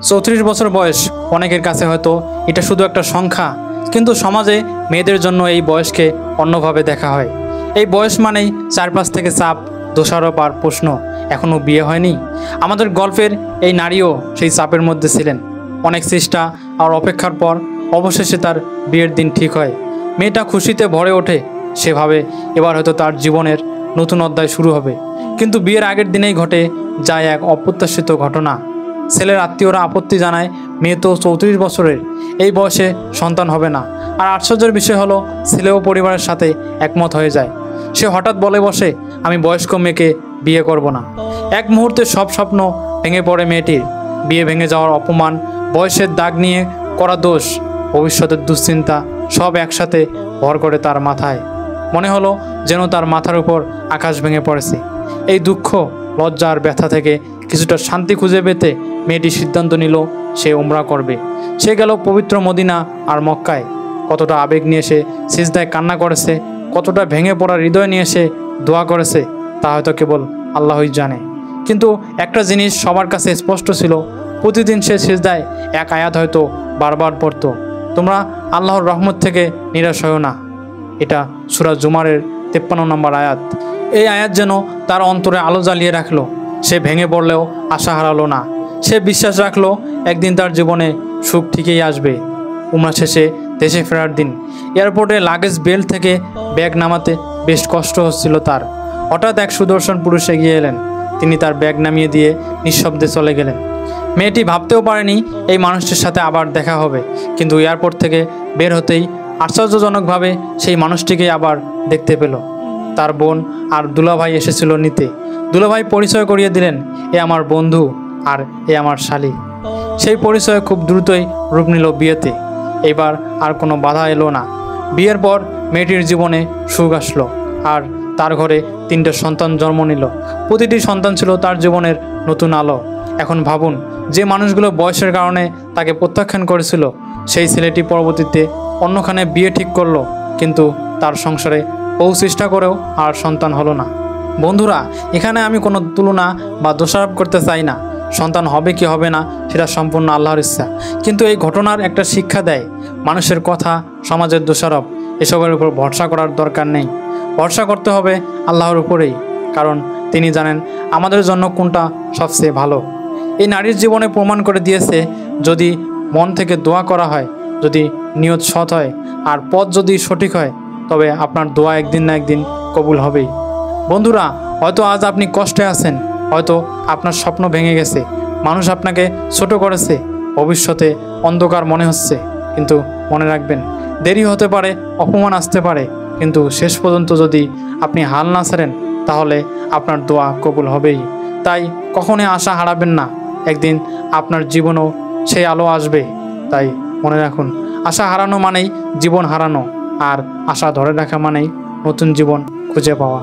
34 বছর বয়স অনেকের কাছে হয়তো এটা শুধু একটা সংখ্যা, কিন্তু সমাজে মেয়েদের জন্য এই বয়সকে অন্যভাবে দেখা হয়। এই বয়স মানেই চারপাশ থেকে চাপ, দোষারোপ আর প্রশ্ন, এখনও বিয়ে হয়নি। আমাদের গল্পের এই নারীও সেই চাপের মধ্যে ছিলেন। অনেক চেষ্টা আর অপেক্ষার পর অবশেষে তার বিয়ের দিন ঠিক হয়। মেয়েটা খুশিতে ভরে ওঠে, সেভাবে এবার হয়তো তার জীবনের নতুন অধ্যায় শুরু হবে। কিন্তু বিয়ের আগের দিনেই ঘটে যায় এক অপ্রত্যাশিত ঘটনা। ছেলের আত্মীয়রা আপত্তি জানায়, মেয়ে তো 34 বছরের, এই বয়সে সন্তান হবে না। আর আশ্চর্যের বিষয় হলো, ছেলেও পরিবারের সাথে একমত হয়ে যায়। সে হঠাৎ বলে বসে, আমি বয়স্ক মেয়েকে বিয়ে করব না। এক মুহূর্তে সব স্বপ্ন ভেঙে পড়ে মেয়েটির। বিয়ে ভেঙে যাওয়ার অপমান, বয়সের দাগ নিয়ে করা দোষ, ভবিষ্যতের দুশ্চিন্তা সব একসাথে ভর করে তার মাথায়। মনে হলো যেন তার মাথার উপর আকাশ ভেঙে পড়েছে। এই দুঃখ, লজ্জা আর ব্যথা থেকে কিছুটা শান্তি খুঁজে পেতে মেয়েটি সিদ্ধান্ত নিল সে উমরা করবে। সে গেল পবিত্র মদিনা আর মক্কায়। কতটা আবেগ নিয়ে সে সিজদায় কান্না করেছে, কতটা ভেঙে পড়া হৃদয় নিয়ে সে দোয়া করেছে, তা হয়তো কেবল আল্লাহই জানে। কিন্তু একটা জিনিস সবার কাছে স্পষ্ট ছিল, প্রতিদিন সে সিজদায় এক আয়াত হয়তো বারবার পড়ত, তোমরা আল্লাহর রহমত থেকে নিরাশ হও না। এটা সূরা জুমারের 53 নম্বর আয়াত। এই আয়াত যেন তার অন্তরে আলো জ্বালিয়ে রাখলো। সে ভেঙে পড়লেও আশা হারালো না। সে বিশ্বাস রাখলো একদিন তার জীবনে সুখ ঠিকই আসবে। উমরা শেষে দেশে ফেরার দিন এয়ারপোর্টে লাগেজ বেল্ট থেকে ব্যাগ নামাতে বেশ কষ্ট হচ্ছিল তার। হঠাৎ এক সুদর্শন পুরুষ এগিয়ে এলেন। তিনি তার ব্যাগ নামিয়ে দিয়ে নিঃশব্দে চলে গেলেন। মেয়েটি ভাবতেও পারেনি এই মানুষটির সাথে আবার দেখা হবে, কিন্তু এয়ারপোর্ট থেকে বের হতেই আশ্চর্যজনকভাবে সেই মানুষটিকে আবার দেখতে পেল। তার বোন আর দুলাভাই এসেছিল নিতে। দুলাভাই পরিচয় করিয়ে দিলেন, এ আমার বন্ধু আর এ আমার শালী। সেই পরিচয় খুব দ্রুতই রূপ নিল বিয়েতে। এবার আর কোনো বাধা এলো না। বিয়ের পর মেয়েটির জীবনে সুখ আসলো আর তার ঘরে 3টে সন্তান জন্ম নিল। প্রতিটি সন্তান ছিল তার জীবনের নতুন আলো। এখন ভাবুন, যে মানুষগুলো বয়সের কারণে তাকে প্রত্যাখ্যান করেছিল, সেই ছেলেটি পরবর্তীতে অন্যখানে বিয়ে ঠিক করলো, কিন্তু তার সংসারে বহু চেষ্টা করেও আর সন্তান হলো না। বন্ধুরা, এখানে আমি কোনো তুলনা বা দোষারোপ করতে চাই না। সন্তান হবে কি হবে না সেটা সম্পূর্ণ আল্লাহর ইচ্ছা। কিন্তু এই ঘটনার একটা শিক্ষা দেয়, মানুষের কথা, সমাজের দোষারোপ এসবের উপর ভরসা করার দরকার নেই। ভরসা করতে হবে আল্লাহর উপরেই, কারণ তিনি জানেন আমাদের জন্য কোনটা সবচেয়ে ভালো। এই নারীর জীবনে প্রমাণ করে দিয়েছে, যদি মন থেকে দোয়া করা হয়, যদি নিয়ত সৎ হয় আর পথ যদি সঠিক হয়, তবে আপনার দোয়া একদিন না একদিন কবুল হবেই। বন্ধুরা, হয়তো আজ আপনি কষ্টে আছেন, হয়তো আপনার স্বপ্ন ভেঙে গেছে, মানুষ আপনাকে ছোট করেছে, ভবিষ্যতে অন্ধকার মনে হচ্ছে, কিন্তু মনে রাখবেন, দেরি হতে পারে, অপমান আসতে পারে, কিন্তু শেষ পর্যন্ত যদি আপনি হাল না ছাড়েন, তাহলে আপনার দোয়া কবুল হবেই। তাই কখনোই আশা হারাবেন না, একদিন আপনার জীবনেও সেই আলো আসবে। তাই মনে রাখুন, আশা হারানো মানেই জীবন হারানো, আর আশা ধরে রাখা মানেই নতুন জীবন খুঁজে পাওয়া।